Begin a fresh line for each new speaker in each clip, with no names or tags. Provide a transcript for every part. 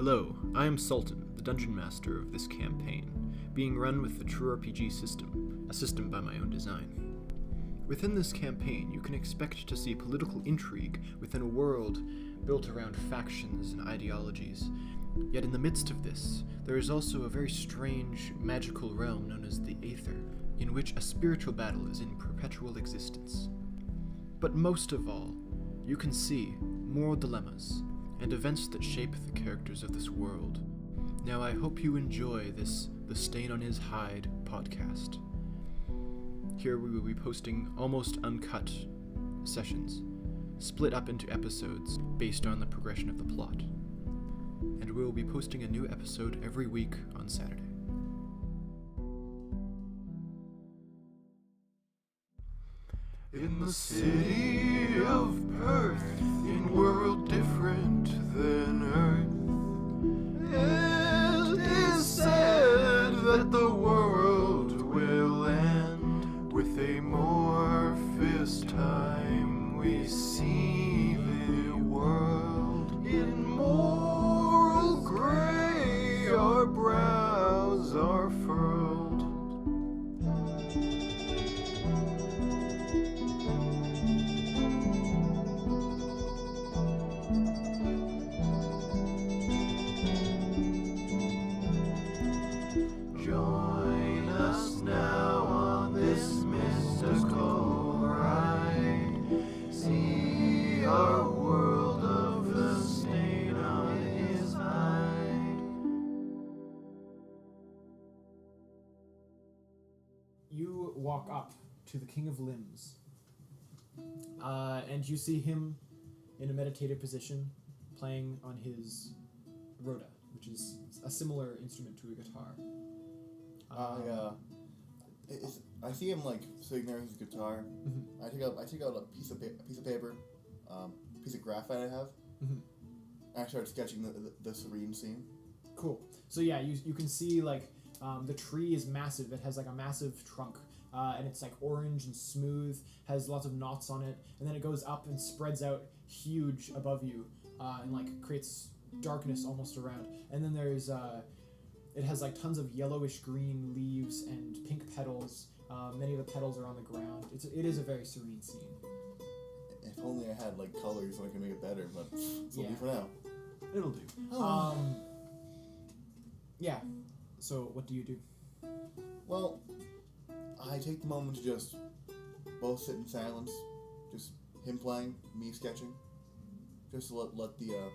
Hello, I am Sultan, the Dungeon Master of this campaign, being run with the True RPG system, a system by my own design. Within this campaign, you can expect to see political intrigue within a world built around factions and ideologies. Yet in the midst of this, there is also a very strange, magical realm known as the Aether, in which a spiritual battle is in perpetual existence. But most of all, you can see moral dilemmas and events that shape the characters of this world. Now I hope you enjoy this The Stain on His Hide podcast. Here we will be posting almost uncut sessions, split up into episodes based on the progression of the plot. And we will be posting a new episode every week on Saturday.
In the city of Perth, in world different than Earth, it is said that the world will end with amorphous time. We see the world in moral gray, our brows are furled. Join us now on this mystical ride. See our world of the stain on his hide.
You walk up to the King of Limbs, and you see him in a meditative position, playing on his rhoda, which is a similar instrument to a guitar.
I see him like sitting there with his guitar.
Mhm.
I take out a piece of paper, piece of graphite I have.
Mhm.
And I start sketching the serene scene.
Cool. So yeah, you can see like the tree is massive. It has like a massive trunk, and it's like orange and smooth. Has lots of knots on it, and then it goes up and spreads out huge above you, and like creates darkness almost around. And then there's it has like tons of yellowish green leaves and pink petals. Many of the petals are on the ground. It is a very serene scene.
If only I had like colors so I could make it better, but it's
Yeah.
only for now.
It'll do. Yeah. So what do you do?
Well, I take the moment to just both sit in silence, just him playing, me sketching, just to let the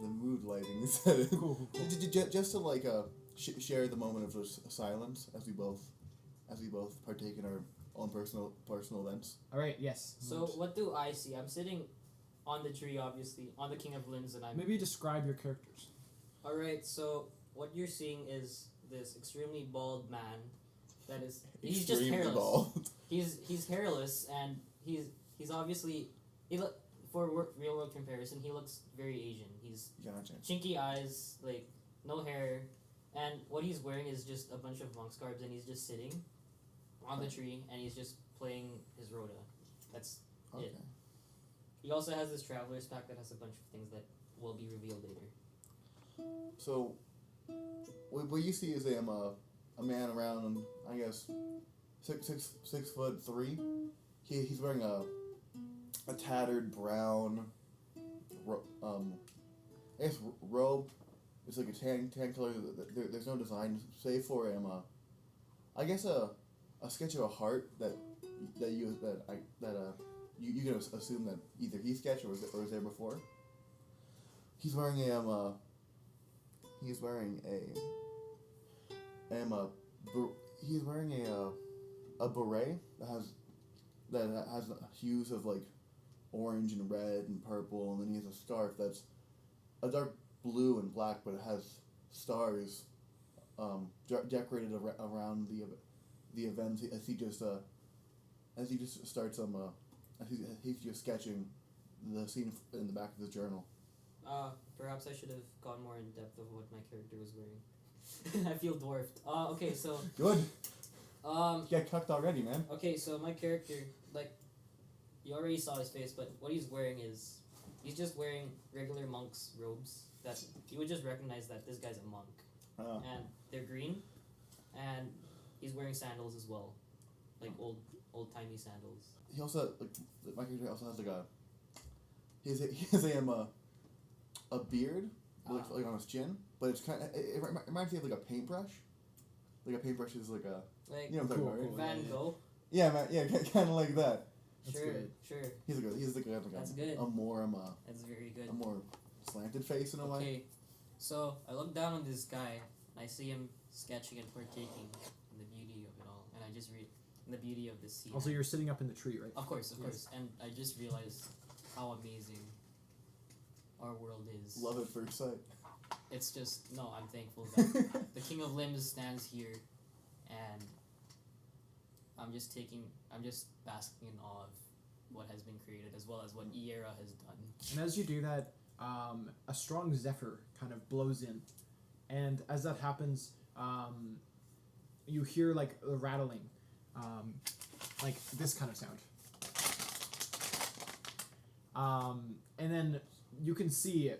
mood lighting set in.
Cool.
Just to like share the moment of just silence as we both partake in our own personal events.
All right. Yes.
So what do I see? I'm sitting on the tree, obviously, on the King of Limbs, and I'm...
Maybe describe your characters.
Alright, so what you're seeing is this extremely bald man that is... He's just
Extremely
hairless.
bald.
He's hairless, and he's obviously... real world comparison, he looks very Asian. He's
Gotcha.
chinky eyes, like, no hair, and what he's wearing is just a bunch of monk scarves, and he's just sitting on the tree, and he's just playing his rhoda. That's
Okay.
it. He also has this traveler's pack that has a bunch of things that will be revealed later.
So, what you see is a man around, I guess, 6'3". He's wearing a tattered brown, robe. It's like a tan color. There's no design, save for I guess a sketch of a heart that you can assume that either he sketched or was there before. He's wearing a beret that has hues of like orange and red and purple, and then he has a scarf that's a dark blue and black, but it has stars decorated around the events as he just starts he's just sketching the scene in the back of his journal.
Perhaps I should have gone more in depth of what my character was wearing. I feel dwarfed. Okay, so...
Good. You got cucked already, man.
Okay, so my character, like, you already saw his face, but what he's wearing is He's just wearing regular monk's robes. That you would just recognize that this guy's a monk.
Oh.
And they're green, and he's wearing sandals as well, like old timey sandals.
He also like my character also has like he has a beard like on his chin, but it's kind of it reminds me of like a paintbrush. Like a paintbrush is like a
Like
you know what I'm talking
Cool,
about, right?
Van Gogh.
Yeah, man, yeah, kind of like that.
That's
Sure,
good.
sure.
He's like
That's good.
a more
That's very good.
a more slanted face in a way.
Okay, so I look down on this guy, and I see him sketching and partaking in the beauty of it all, and I just read in the beauty of the scene.
Also, you're sitting up in the tree, right?
Of course,
Yes.
of course, and I just realized how amazing our world is.
Love at first sight.
It's just no. I'm thankful that the King of Limbs stands here, and I'm just basking in awe of what has been created, as well as what Iera has done.
And as you do that, a strong zephyr kind of blows in, and as that happens, you hear like a rattling, like this kind of sound. And then you can see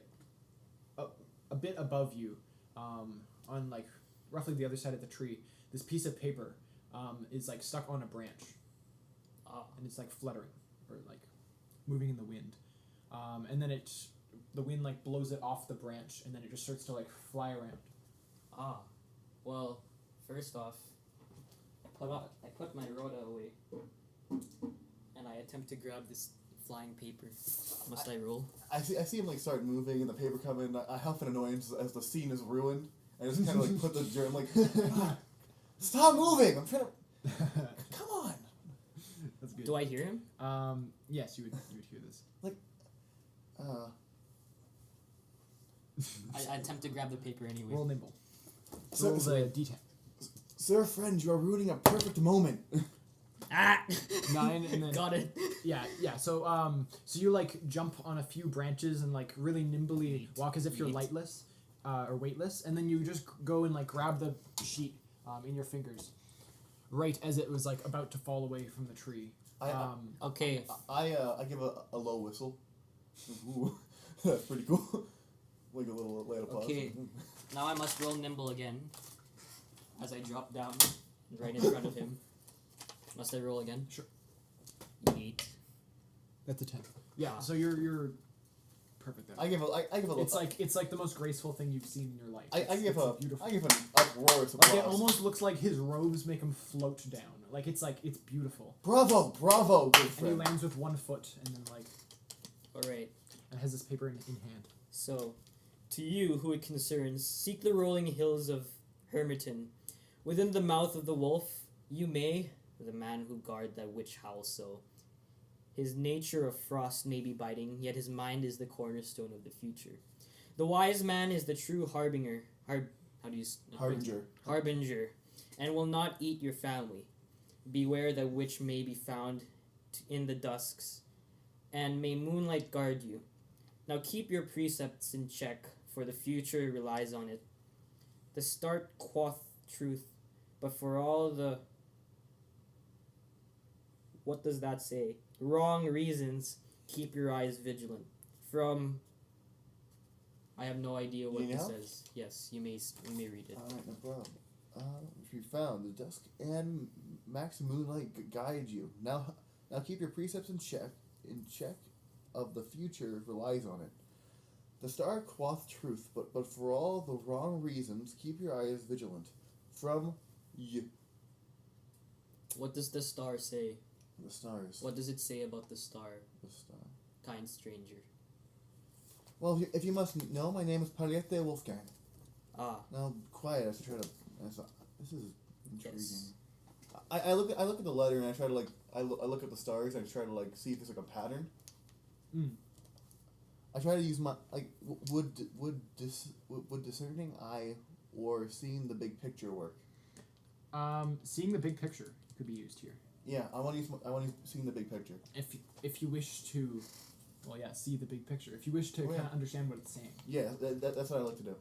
a bit above you, on like roughly the other side of the tree, this piece of paper is like stuck on a branch, and it's like fluttering or like moving in the wind, and then the wind like blows it off the branch, and then it just starts to like fly around.
Well, first off, I put my Rhoda away, and I attempt to grab this flying paper. Must I roll?
I see him like start moving and the paper come in. I huff in annoyance as the scene is ruined. I just kind of like put the germ like, stop moving! I'm trying to. Come on.
That's good.
Do I hear him?
Yes, you would hear this.
I attempt to grab the paper anyway.
Roll nimble.
So-
Roll
so-
the d10.
Sir, friend, you are ruining a perfect moment.
9 and then
Got it.
yeah. So so you like jump on a few branches and like really nimbly walk as if you're
Yeet.
lightless or weightless, and then you just go and like grab the sheet in your fingers, right as it was like about to fall away from the tree.
Okay.
I give a low whistle. Ooh, that's pretty cool. Like a little light applause.
Okay. Now I must roll nimble again, as I drop down right in front of him. Must I roll again?
Sure.
8.
That's a 10. Yeah. So you're perfect there.
I give a little.
It's like the most graceful thing you've seen in your life.
I
It's
give
beautiful.
an uproarious applause.
Like it almost looks like his robes make him float down. Like it's beautiful.
Bravo, good
And he
friend.
lands with one foot and then like
Alright.
and has this paper in hand.
So, to you who it concerns, seek the rolling hills of Hermiton. Within the mouth of the wolf, you may, the man who guard that witch howl so. His nature of frost may be biting, yet his mind is the cornerstone of the future. The wise man is the true harbinger. Harbinger, and will not eat your family. Beware that which may be found in the dusks, and may moonlight guard you. Now keep your precepts in check, for the future relies on it. The start quoth truth, but for all the... What does that say? Wrong reasons, keep your eyes vigilant. From... I have no idea what
You need
this
help?
says. Yes, you may read it.
Alright, no problem. Which we found. The dusk and max moonlight guide you. Now keep your precepts in check. Of the future relies on it. The star quoth truth, but for all the wrong reasons, keep your eyes vigilant. From
What does the star say?
the stars.
What does it say about the star,
The star.
kind stranger?
Well, if you must know, my name is Pariete Wolfgang.
Ah,
Now, quiet as I try to. This is intriguing.
yes.
I look at the letter and I try to like I look at the stars and I try to like see if there's like a pattern.
Mm.
I try to use my like would discerning eye or seeing the big picture work.
Seeing the big picture could be used here.
Yeah, I want to use seeing the big picture.
If you wish to, well, yeah, see the big picture. If you wish to
Oh, yeah.
kind of understand what it's saying.
Yeah, that's what I like to do.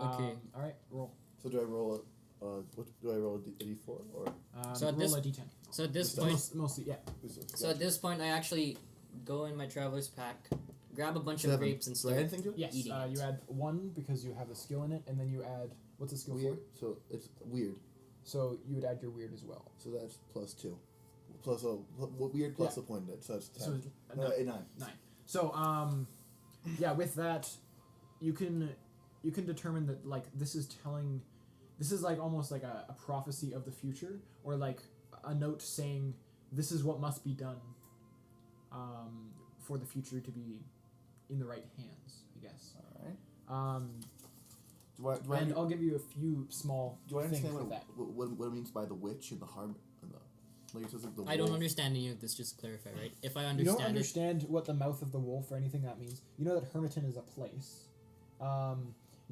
Okay.
All right. Roll.
So do I roll what do I roll a d4 or?
So at
roll
this-
a d10.
So at this
Just
point,
Mostly, yeah.
so at this point, I actually go in my traveler's pack, grab a bunch of
7.
grapes and
Do I
start.
add anything to it?
Yes,
Eating it.
you add 1 because you have the skill in it, and then you add what's the skill
Weird.
for?
So it's weird.
So you would add your weird as well.
So that's +2. Plus weird plus the pointed. So it's 10.
So
No, 9.
9. So yeah, with that, you can determine that like this is like almost like a prophecy of the future, or like a note saying this is what must be done for the future to be in the right hands, I guess.
All right. Do I
And I'll give you a few small
do I
things
understand
with that.
what it means by the witch and the harm and the like it says like the
I don't
wolf?
understand any of this. Just to clarify, right? If I
You
understand
don't understand what the mouth of the wolf or anything that means. You know that Hermiton is a place.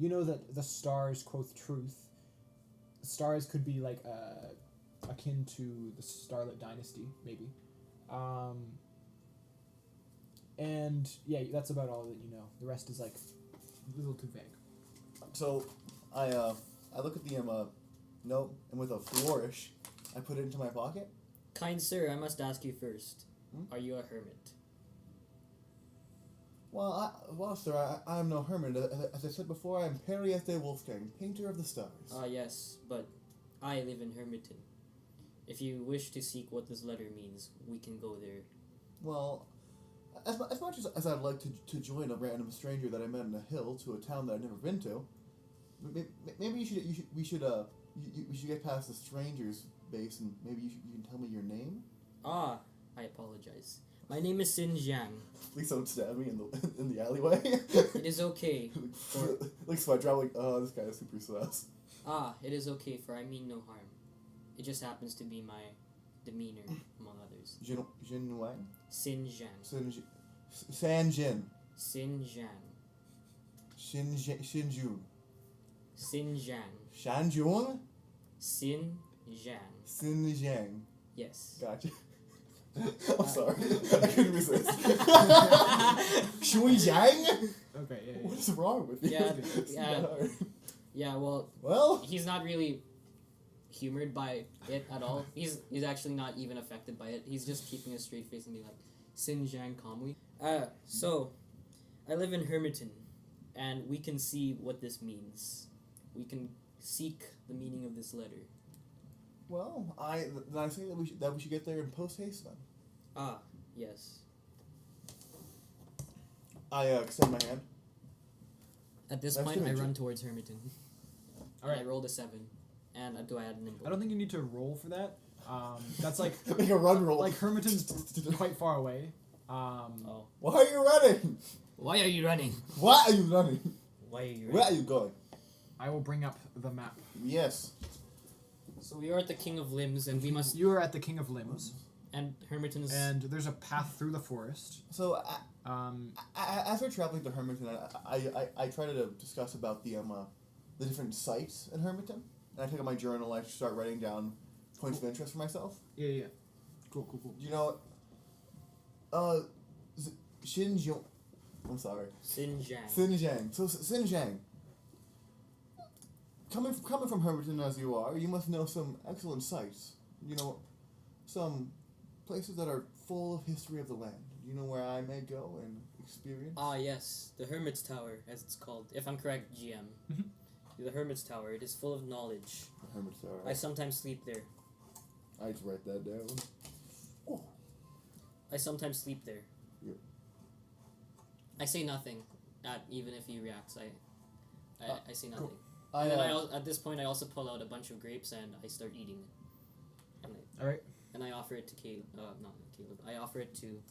You know that the stars quote truth. Stars could be like akin to the Starlit Dynasty, maybe. And yeah, that's about all that you know. The rest is like a little too vague.
So I look at the note and with a flourish, I put it into my pocket.
kind sir, I must ask you first.
Hmm?
Are you a hermit?
Well, sir, I'm no hermit. As I said before, I'm Periete Wolfgang, painter of the stars.
Ah, yes, but I live in Hermiton. If you wish to seek what this letter means, we can go there.
Well, as much as I'd like to join a random stranger that I met in a hill to a town that I've never been to, maybe we should get past the stranger's base and maybe you can tell me your name.
Ah, I apologize. My name is Sin Jiang.
Please don't stab me in the alleyway.
It is okay.
Like so I drop like, oh, this guy is super sus.
Ah, it is okay, for I mean no harm. It just happens to be my demeanor, among others.
Jin Wang?
Sin Jiang.
San Jin.
Sin Jiang.
Shinju.
Sin Jiang.
Shanjung?
Sin Jiang.
Sin Jiang.
Yes.
Gotcha. I'm sorry. I couldn't resist. Shui Jiang?
Okay, yeah.
What is wrong with you?
Yeah,
It's
yeah.
not hard.
Yeah, well,
Well,
he's not really humored by it at all. He's actually not even affected by it. He's just keeping a straight face and being like, Sin Jiang Kamui. So, I live in Hermiton, and we can see what this means. We can seek the meaning of this letter.
well, then I say that we should get there in post haste then.
Ah, yes.
I extend my hand.
At this
That's
point, I
good.
run towards Hermiton.
Alright.
I rolled a 7. And do I add a nimble?
I don't think you need to roll for that. That's like
Make a run roll.
like Hermiton's quite far away.
Oh.
Why are you running?
Why are you running?
Why are you running?
Why are you running?
Where are you going?
I will bring up the map.
Yes.
So we are at the King of Limbs, and we must...
You are at the King of Limbs,
And Hermiton's...
and there's a path through the forest.
So
Um,
as we're traveling to Hermiton, I try to discuss about the different sites in Hermiton, and I take out my journal. I start writing down points of interest for myself.
yeah. Cool.
You know, Xinjiang. I'm sorry,
Sin Jiang.
Xinjiang. So Xinjiang. Coming from Hermiton as you are, you must know some excellent sites. You know, some places that are full of history of the land. Do you know where I may go and experience?
Ah, yes. The Hermit's Tower, as it's called. If I'm correct, GM.
Mhm.
The Hermit's Tower. It is full of knowledge.
The Hermit's Tower.
I sometimes sleep there.
I just write that down. Oh.
I sometimes sleep there.
Yeah.
I say nothing, even if he reacts. I say nothing.
cool.
And then at this point, I also pull out a bunch of grapes and I start eating it.
All right.
And I offer it to Caleb. Not Caleb. I offer it to...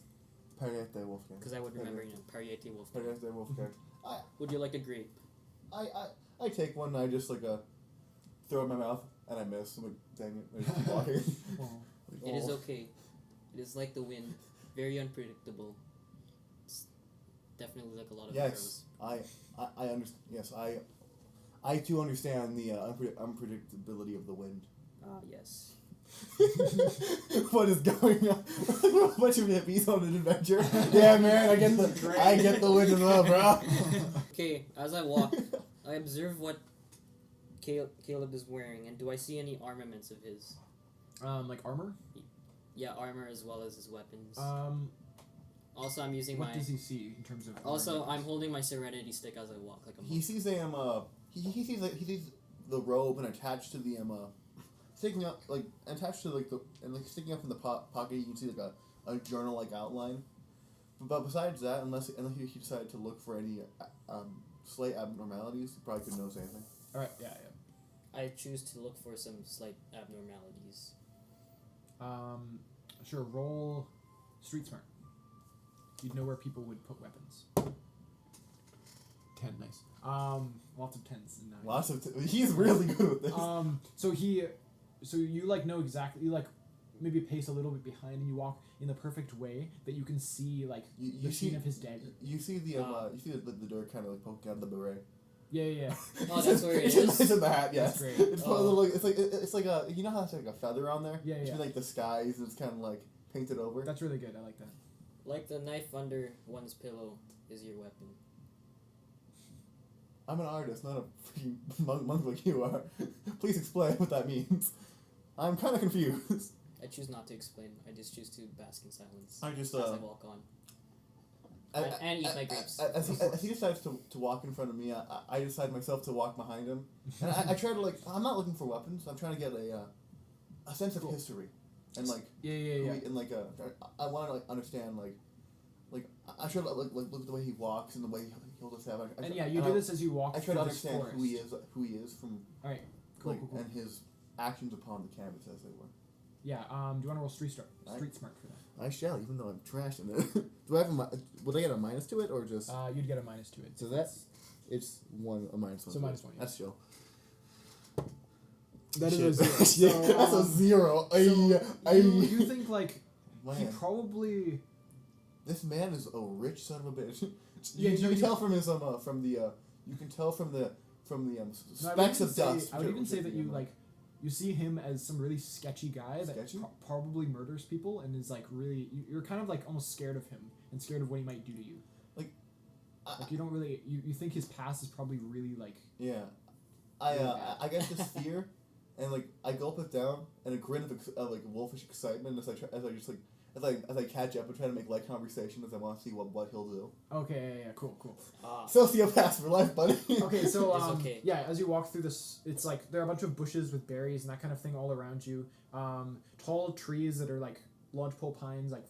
Periete Wolfgang.
Because I would remember, Pariete Wolf.
Periete Wolfgang.
Would you like a grape?
I take one and I just like throw it in my mouth and I miss. I'm like, dang it. I just keep walking. Like,
It is
oh.
okay. It is like the wind. Very unpredictable. It's definitely like a lot of
Yes, I understand. Yes, I too understand the unpredictability of the wind.
Ah, yes.
What is going on? A bunch of hippies on an adventure. Yeah, man, I get the wind as well, bro.
Okay, as I walk, I observe what Caleb is wearing, and do I see any armaments of his?
Like armor.
Yeah, armor as well as his weapons. Also, I'm using
What
my.
does he see in terms of?
Also, I'm
awareness?
holding my Serenity Stick as I walk, like a
He
monk.
sees he sees the robe and attached to the sticking up like attached to like the and like sticking up in the pocket. You can see like a journal like outline. But besides that, unless he decided to look for any slight abnormalities, he probably couldn't notice anything.
All right. Yeah.
I choose to look for some slight abnormalities.
Sure. Roll street smart. You'd know where people would put weapons. 10. Nice. Lots of 10s. And 9s.
Lots of he's really good with this.
So you like know exactly. You like maybe pace a little bit behind, and you walk in the perfect way that you can see like the sheen of his dagger.
You see the the door kind of like poking out of the beret.
Yeah.
Oh, that's where it
it's
is?
It's in the hat. Yes.
That's great.
It's
Oh.
like it's like a you know how it's like a feather on there.
Yeah,
It's
yeah.
like the skies and it's kind of like painted over.
That's really good. I like that.
Like the knife under one's pillow is your weapon.
I'm an artist, not a freaking monk like you are. Please explain what that means. I'm kind of confused.
I choose not to explain. I just choose to bask in silence
I just
as I walk on. And eat my grapes.
As he decides to walk in front of me, I decide myself to walk behind him, and I try to like. I'm not looking for weapons. I'm trying to get a sense of history, and like
Yeah.
and like I want to like understand like I try to like look at the way he walks and the way he holds his staff.
And yeah, you do this as you walk
I try
through
to
this
understand
forest.
who he is from
Alright, cool,
like
cool.
and his actions upon the canvas as they were.
Yeah, do you want to roll street
Alright.
smart for that?
I shall, even though I'm trash in it. Do I have would I get a minus to it or just?
You'd get a minus to it.
So that's it's a minus one.
So minus one, yeah.
That's chill.
That is
Shit.
a zero. So,
That's a zero.
so you think like he
Man,
probably
this man is a rich son of a bitch.
Yeah,
you
you-
can tell from his you can tell from the
No,
specks of dust.
I would even say that
dripping
you
in,
like you see him as some really sketchy guy that
Sketchy?
probably murders people and is like really you're kind of like almost scared of him and scared of what he might do to you.
I-
Like you don't really you think his past is probably really like
Yeah,
Really bad.
I get this fear, and like I gulp it down, and a grin of like wolfish excitement as I catch up and try to make light conversation as I want to see what he'll do.
okay, yeah, cool.
Sociopath for life, buddy.
Okay, so
It's okay.
yeah, as you walk through this, it's like there are a bunch of bushes with berries and that kind of thing all around you. Tall trees that are like lodgepole pines, like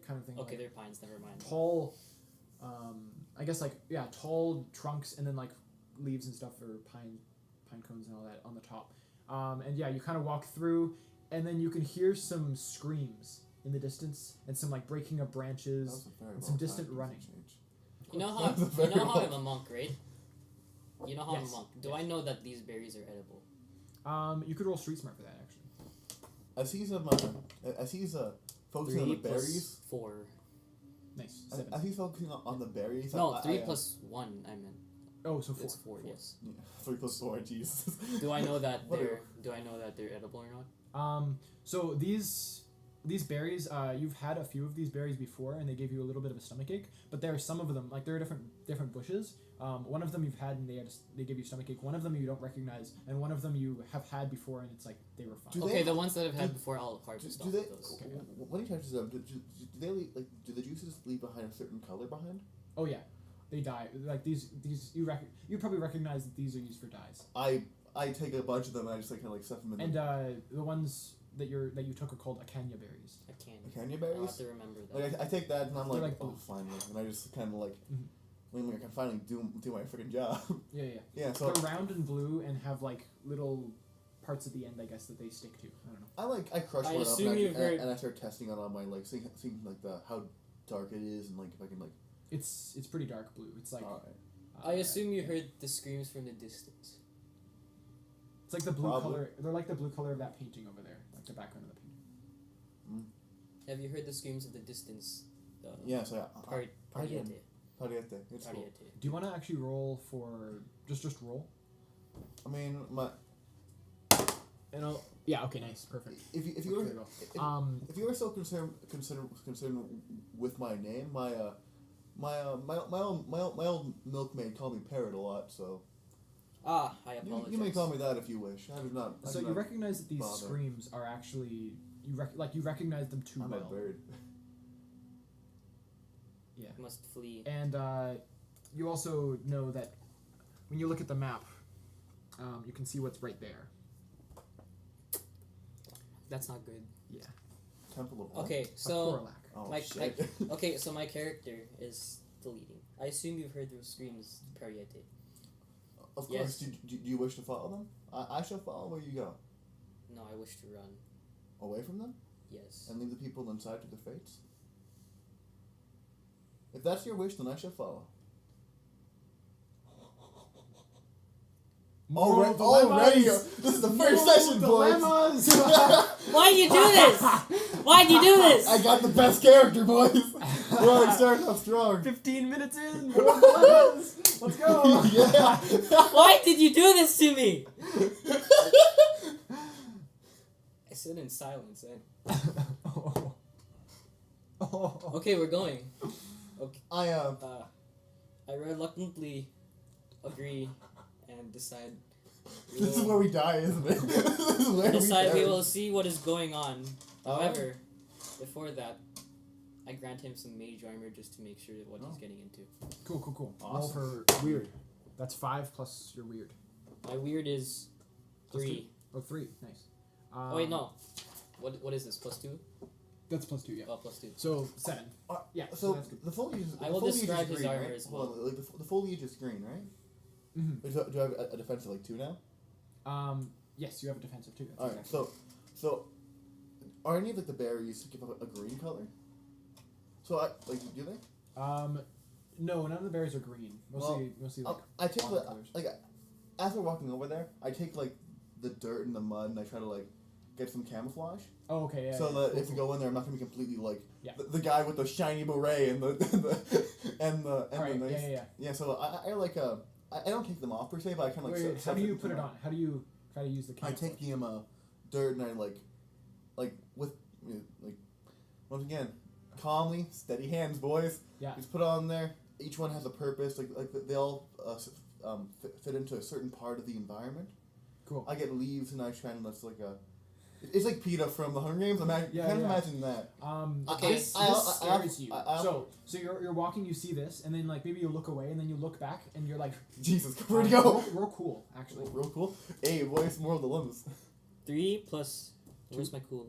kind of thing.
Okay,
like,
they're pines. Never mind.
tall, I guess like yeah, tall trunks and then like leaves and stuff or pine cones and all that on the top. And yeah, you kind of walk through, and then you can hear some screams in the distance and some like breaking of branches. and some distant running.
You know how I'm a monk, right? You know how I'm
Yes.
a monk. Do I know that these berries are edible?
You could roll street smart for that actually.
As he's focusing on
3
the
plus
berries.
4.
Nice.
As
7.
he's focusing on the berries.
No, 3
I,
plus 1. I meant
Oh, so 4.
it's 4. Yes.
Yeah, 3 plus 4. Jesus.
Do I know that
Whatever.
they're edible or not?
So these berries, you've had a few of these berries before, and they gave you a little bit of a stomachache. But there are some of them, like there are different bushes. One of them you've had, and they give you stomachache. One of them you don't recognize, and one of them you have had before, and it's like they were fine.
Do
Okay,
they-
the ones that I've had
do-
before, I'll harvest
Do
off
they?
of those.
Okay, yeah.
When he touches them, do they do the juices leave behind a certain color behind?
Oh yeah, they dye. Like these you probably recognize that these are used for dyes.
I take a bunch of them and I just like kind of like stuff them in
And the ones that you took are called acania berries.
I can't.
the candy
I'll have
berries.
to remember that.
Like I take that and I'm
They're
like,
like
oh,
blue.
finally, and I just kind of like,
Mhm.
when I can finally do my freaking job.
Yeah.
Yeah, so
They're round and blue and have like little parts at the end, I guess, that they stick to. I don't know.
I crush
I
one up
assume
and
you've heard-
and I start testing it on my like seeing like the how dark it is and like if I can like.
It's pretty dark blue. It's like
Alright.
I assume you heard the screams from the distance.
it's like the blue
Probably.
color. They're like the blue color of that painting over there, like the background of the painting.
Have you heard the screams of the distance?
Yeah, so
Part
I did.
Pariete.
Pariete. It's cool.
Pariete.
Do you want to actually roll for just roll?
I mean, my
And I'll, yeah. Okay. Nice. Perfect.
if you were
Okay, go.
if you were so concerned with my name, my old milkmaid called me Parrot a lot, so
Ah, I apologize.
you may call me that if you wish. I do not. I
So
do
you
not-
recognize that these
bother.
screams are actually you recognize them too
I'm
well.
a bird.
Yeah.
Must flee.
And you also know that when you look at the map, you can see what's right there.
That's not good.
Yeah.
Temple of what?
Okay,
A
so
Korlak.
Oh,
my
shit.
okay, so my character is deleting. I assume you've heard those screams, Pariete.
Of course.
Yes.
Do you wish to follow them? I shall follow where you go.
No, I wish to run.
Away from them?
Yes.
And leave the people inside to their fates? If that's your wish, then I shall follow.
Moral
Already,
dilemmas!
this is the
Moral
first session, boys.
dilemmas!
Why'd you do this? Why'd you do this?
I got the best character, boys. We're already starting off strong.
15 minutes in, moral dilemmas! Let's go!
Yeah.
Why did you do this to me? I sit in silence.
Oh. Oh.
Okay, we're going. Okay.
I
I reluctantly agree and decide.
This is where we die, isn't it? This is where
Decide we
perish.
will see what is going on. However, before that, I grant him some mage armor just to make sure that what he's getting into.
Cool. Roll
Awesome.
for weird. That's 5 plus your weird.
My weird is
Plus
3.
Oh, 3. Nice.
Oh wait, no. What is this? +2?
That's plus 2, yeah.
Oh, +2.
So 7. Yeah.
So
that's good.
the foliage.
I will
the foliage
describe
is
his
green,
armor
right?
as
Hold
well.
on, like the foliage is green, right?
Mm-hmm.
Do I have a defense of like 2 now?
Yes, you have a defensive too. That's
All right.
exactly.
So, are any of like the berries give up a green color? So I like do they?
No, none of the berries are green. Mostly like.
I take
water
like
colors.
as we're walking over there, I take like the dirt and the mud and I try to like get some camouflage.
Oh, okay, yeah.
So
yeah.
that
Cool,
if we
cool.
go in there, I'm not gonna be completely like
Yeah.
the guy with the shiny beret and the
Alright,
nice.
yeah.
So I like I don't take them off per se, but I kind of like.
Wait, how do you put it on? How do you try to use the
I
camouflage?
take the dirt and I like with like once again calmly, steady hands, boys.
Yeah.
Just put it on there. Each one has a purpose. Like they all fit into a certain part of the environment.
Cool.
I get leaves and I try and that's like a. It's like PETA from the Hunger Games.
Yeah,
Can't
yeah.
imagine that.
Okay,
This
I-
scares you.
I-
So you're walking, you see this, and then like maybe you look away, and then you look back, and you're like,
Jesus, where'd you go?
Real cool, actually.
Real cool. Hey, boys, moral dilemmas.
3 plus. Where's my cool?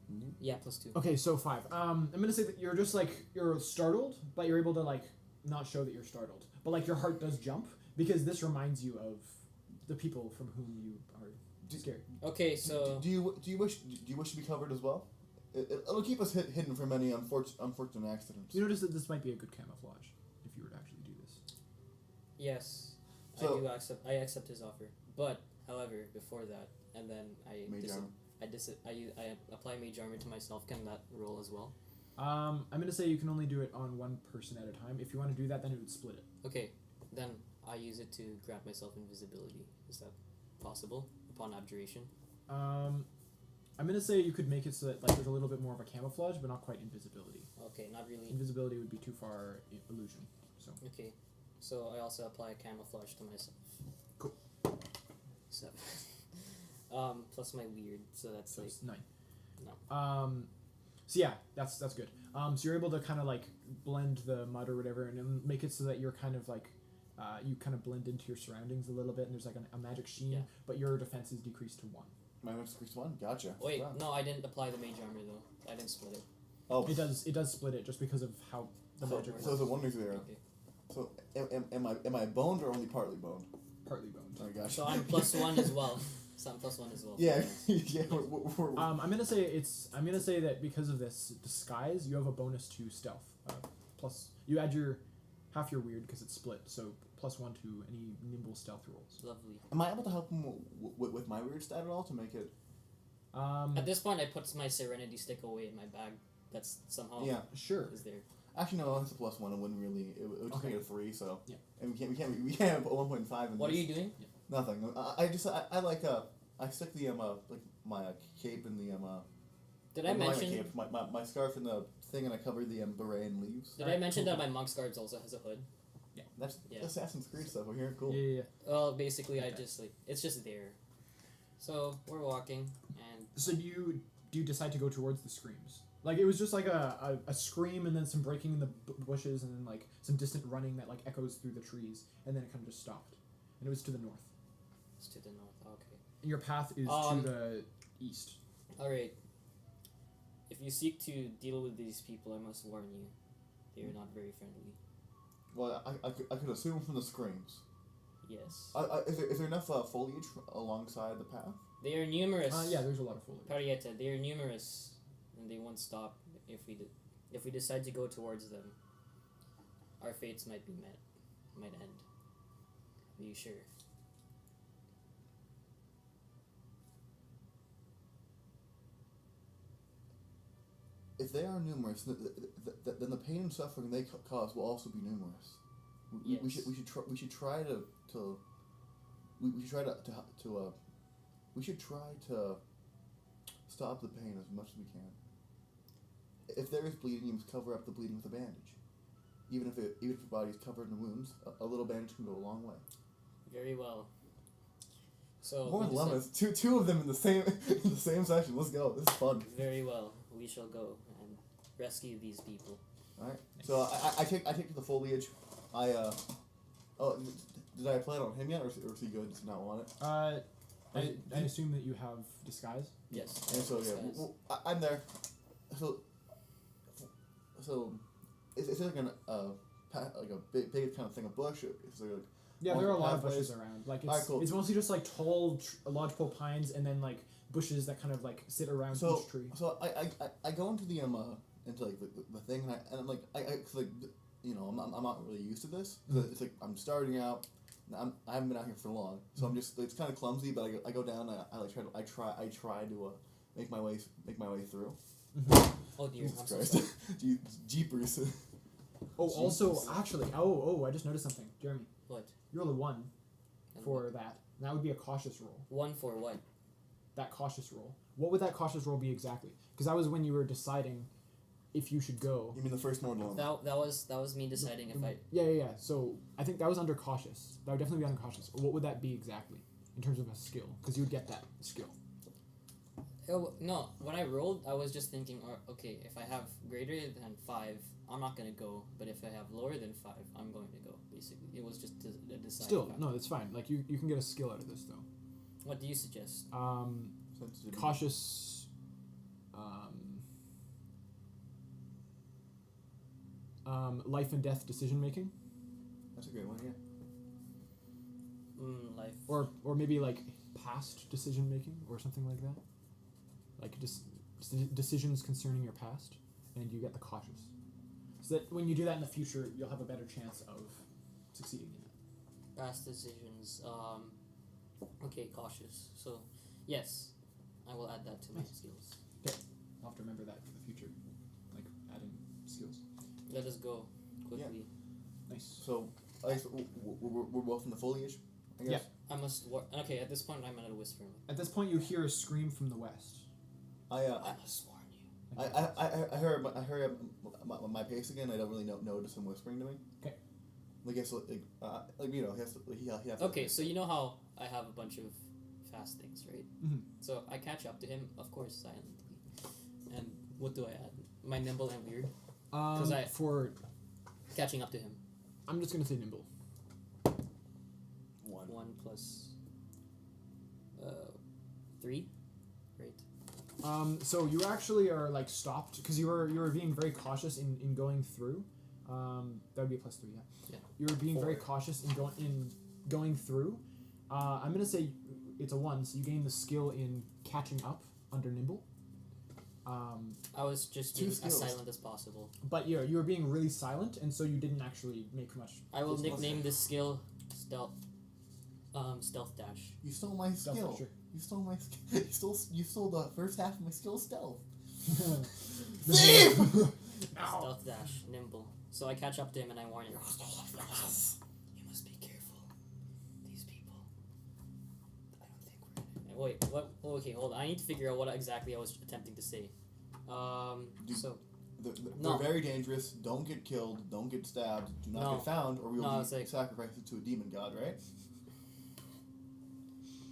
Mhm.
Yeah, +2.
Okay, so 5. I'm gonna say that you're just like you're startled, but you're able to like not show that you're startled, but like your heart does jump because this reminds you of the people from whom you are scared.
Okay, so
Do you wish to be covered as well? It'll keep us hidden from any unfortunate accidents.
You notice that this might be a good camouflage if you were to actually do this.
yes,
So-
I accept his offer. But however, before that, and then
Mage armor.
I apply mage armor to myself. Can that roll as well?
I'm gonna say you can only do it on one person at a time. If you want to do that, then it would split it.
Okay, then I use it to grant myself invisibility. Is that possible upon abjuration?
I'm gonna say you could make it so that like there's a little bit more of a camouflage, but not quite invisibility.
Okay, not really.
Invisibility would be too far illusion. So
Okay, so I also apply camouflage to myself.
Cool.
7. Plus my weird, so that's
so
like
it's 9.
No.
So yeah, that's good. So you're able to kind of like blend the mud or whatever, and then make it so that you're kind of like you kind of blend into your surroundings a little bit, and there's like a magic sheen,
Yeah.
but your defense is decreased to 1.
My next one. Gotcha.
Wait,
Wow.
no, I didn't apply the mage armor though. I didn't split it.
Oh,
It does split it just because of how the
So-
magic
so it's
works.
a wonder zero.
Okay.
So am I boned or only partly boned?
Partly boned.
Oh gosh.
So I'm +1 as well. So I'm +1 as well.
Yeah, yeah. We're
I'm gonna say that because of this disguise, you have a bonus to stealth. Plus, you add your half your weird because it's split, so +1 to any nimble stealth rolls.
Lovely.
Am I able to help him with my weird stat at all to make it?
At this point, I put my serenity stick away in my bag. That's somehow
Yeah.
Sure.
is there.
Actually, no. It's a +1. It wouldn't really. It would just
Okay.
make it a 3. So.
Yeah.
And we can't put 1.5 in
What are
this.
you doing?
Nothing. I like I stick the like my cape in the
Did I
not my
mention?
cape, my scarf in the thing and I cover the beret and leaves.
Did I mention that my monk's guards also has a hood?
That's
Yeah.
Assassin's Creed stuff. We're here. Cool.
Yeah.
Well, basically, I
Okay.
just like it's just there. So we're walking, and
So do you decide to go towards the screams? Like it was just like a scream and then some breaking in the bushes and then like some distant running that like echoes through the trees and then it kind of just stopped. And it was to the north.
It's to the north. Okay.
Your path is to the east.
All right. If you seek to deal with these people, I must warn you, they are not very friendly.
Well, I could assume from the screams.
Yes.
Is there enough foliage alongside the path?
They are numerous.
Yeah, there's a lot of foliage.
Parieta, they are numerous, and they won't stop if we decide to go towards them. Our fates might end. Are you sure?
If they are numerous, then the pain and suffering they cause will also be numerous. We should try to stop the pain as much as we can. If there is bleeding, you must cover up the bleeding with a bandage. Even if your body is covered in wounds, a little bandage can go a long way.
Very well. So
More
we
dilemmas. Two of them in the same session. Let's go. This is fun.
Very well. We shall go and rescue these people.
All right. So I take to the foliage. Did I plan on him yet, or is he good? Does he not want it?
I assume that you have disguise.
Yes.
And so yeah,
Disguise.
I'm there. So, is there like like a big kind of thing of bush? Or is there like
Yeah,
one
there are a lot of
pathways?
bushes around. Like it's
Alright, cool.
it's mostly just like tall lodgepole pines and then like bushes that kind of like sit around
So
each tree.
so I go into the into like the thing and I'm like cause like you know I'm not really used to this. 'Cause it's like I'm starting out. I haven't been out here for long, so I'm just it's kind of clumsy. But I go down. And I try to make my way through.
Oh dear.
Jesus
I'm so
Christ.
sorry.
Jeepers.
Oh, also,
Jesus.
actually, I just noticed something, Jeremy.
What?
You roll a 1
And
for that. And that would be a cautious roll.
one for what?
That cautious roll. What would that cautious roll be exactly? Because that was when you were deciding if you should go.
You mean the first Nord dilemma?
That was me deciding if I.
Yeah. So I think that was under cautious. That would definitely be under cautious. What would that be exactly in terms of a skill? Because you would get that skill.
Oh, no, when I rolled, I was just thinking, okay, if I have greater than 5, I'm not going to go. But if I have lower than 5, I'm going to go, basically. It was just a decide.
Still,
factor.
no, that's fine. Like you can get a skill out of this though.
What do you suggest?
Sensitivity.
Cautious. Life and death decision making,
That's a great one, yeah.
Life.
or maybe like past decision making or something like that. Like decisions concerning your past, and you get the cautious, so that when you do that in the future, you'll have a better chance of succeeding in it.
Past decisions. Okay, cautious. So, yes, I will add that to my skills.
I'll have to remember that for the future, like adding skills.
Let us go quickly.
Nice.
So, I guess we're both in the foliage, I guess?
Yeah.
I must. Okay, at this point, I'm at a whisper.
At this point, you hear a scream from the west.
I must warn you.
I heard my pace again. I don't really notice him whispering to me.
Okay.
Like you know, he has
Okay, so you know how I have a bunch of fast things, right?
Mhm.
So I catch up to him, of course, silently. And what do I add? My nimble and weird.
For
Catching up to him.
I'm just gonna say nimble.
1 plus 3. Great.
So you actually are like stopped because you were being very cautious in going through. That would be a +3, yeah.
Yeah.
You were being very
4.
cautious in going through. I'm gonna say it's a 1, so you gain the skill in catching up under nimble.
I was just
2
being as
skills.
silent as possible.
But you were being really silent, and so you didn't actually make much.
I will
This
nickname this skill stealth. Stealth dash.
You stole my
Stealth
skill.
Dasher.
You stole my you stole the first half of my skill stealth.
Thief!
Stealth dash, nimble. So I catch up to him and I warn him. You must be careful. These people. I don't think we're gonna. Wait, what? Oh, okay, hold on. I need to figure out what exactly I was attempting to say. So
They're very dangerous. Don't get killed. Don't get stabbed. Do not
No.
get found, or we will
No,
be
it's like-
sacrificed to a demon god. Right?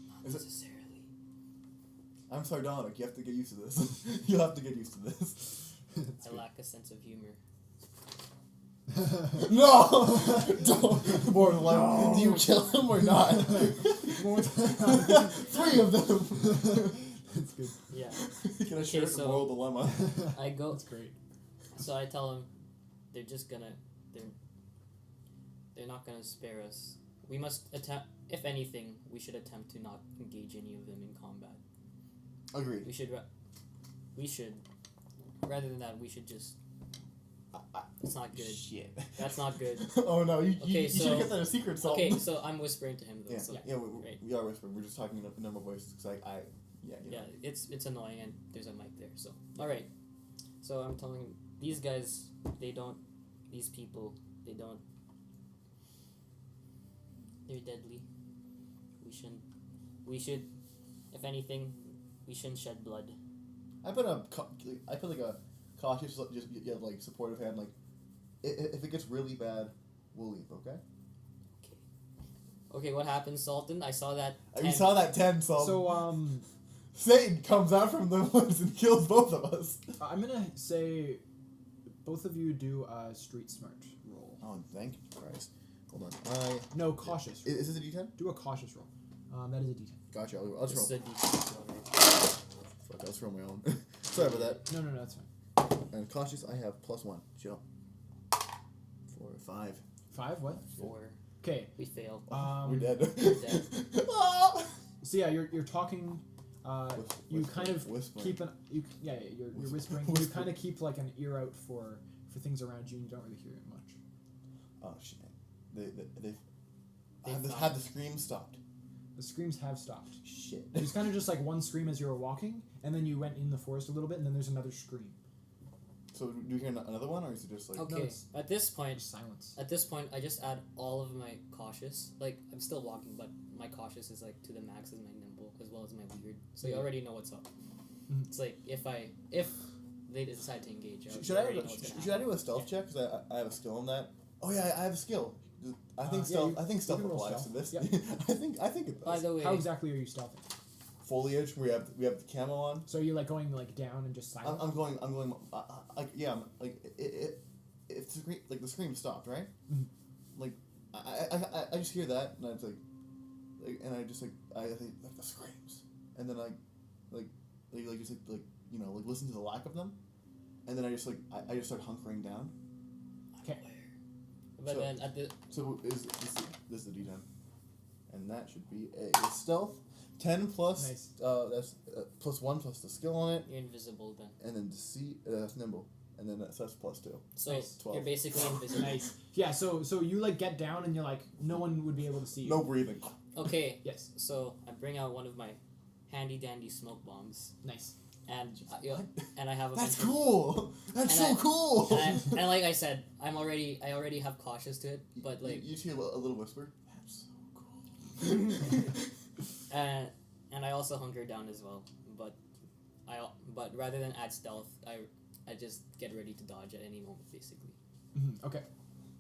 not
Is it-
necessarily.
I'm sardonic. You have to get used to this. You'll have to get used to this.
That's
I
good.
lack a sense of humor.
No! Don't. More than one. Do you kill him or not?
More time.
3 of them.
That's good.
Yeah.
Can I
Okay,
share the
so-
moral dilemma?
I go.
That's great.
So I tell him, they're just gonna. They're not gonna spare us. We must attempt. If anything, we should attempt to not engage any of them in combat.
Agreed.
We should. We should. Rather than that, we should just. It's not good.
Shit.
That's not good.
Oh no, you
Okay,
should
so-
have kept that a secret, Salt.
Okay, so I'm whispering to him though.
Yeah,
So right.
we are whispering. We're just talking in a normal voice. Cause yeah.
Yeah, it's annoying and there's a mic there. So all right. So I'm telling him, these guys, these people, they're deadly. We should, if anything, we shouldn't shed blood.
I put like a cautious, just like supportive hand. Like, if it gets really bad, we'll leave. Okay.
Okay, what happened, Sultan? I saw that.
You
10.
saw that 10, Salt.
So
Satan comes out from the woods and kills both of us.
I'm gonna say, both of you do a street smart roll.
Oh, thank Christ. Hold on.
No, cautious.
Is this a D10?
Do a cautious roll. That is a D10.
Gotcha. I'll
This
just
is
roll.
a decent one, right?
Fuck, I'll just roll my own. Sorry about that.
No, that's fine.
And cautious, I have +1. Chill. 4, 5.
5. What?
4.
Okay.
We fail.
We're dead.
dead.
Ah!
So yeah, you're talking. You kind of
whispering.
keep an you're whispering. You
Whispering.
kind of keep like an ear out for things around you, and you don't really hear it much.
Oh shit. They've
They
had the scream stopped.
The screams have stopped.
Shit.
There's kind of just like one scream as you were walking, and then you went in the forest a little bit, and then there's another scream.
So do you hear another one, or is it just like?
Okay.
it's-
At this point,
Just silence.
At this point, I just add all of my cautious. Like, I'm still walking, but my cautious is like to the max as my nimble, as well as my weird. So you
Yeah.
already know what's up.
Mhm.
It's like if they decide to engage,
Should I
already know what's gonna
should I do a
happen.
stealth check? Because I have a skill in that. Oh yeah, I have a skill. I think
yeah,
stealth.
you-
I think stealth
can roll
applies to this.
stealth.
I think it
By
does.
the way,
How exactly are you stealthing?
Foliage. We have the camo on.
So you're like going like down and just silent.
I'm going. Like yeah. I'm, like it. If the scream, like the scream stopped, right?
Mhm.
Like I just hear that and I was like and I just like I think like the screams and then like just like you know like listen to the lack of them, and then I just like I just start hunkering down.
Okay.
but
so-
then at the
So this is the D10, and that should be a stealth 10 plus
Nice.
that's +1 plus the skill on it,
you're invisible then.
and then deceit that's nimble, and then that's +2.
So
Nice.
12.
you're basically invisible.
Nice. Yeah. So you like get down and you're like no one would be able to see you.
No breathing.
Okay,
Yes.
so I bring out one of my handy dandy smoke bombs,
Nice.
and and I have a
That's
bunch of-
cool. That's
And
so cool.
and like I said, I already have cautious to it, but like
you hear a little whisper. That's so cool.
and I also hunker down as well, but rather than add stealth, I just get ready to dodge at any moment basically.
Mm-hmm. Okay.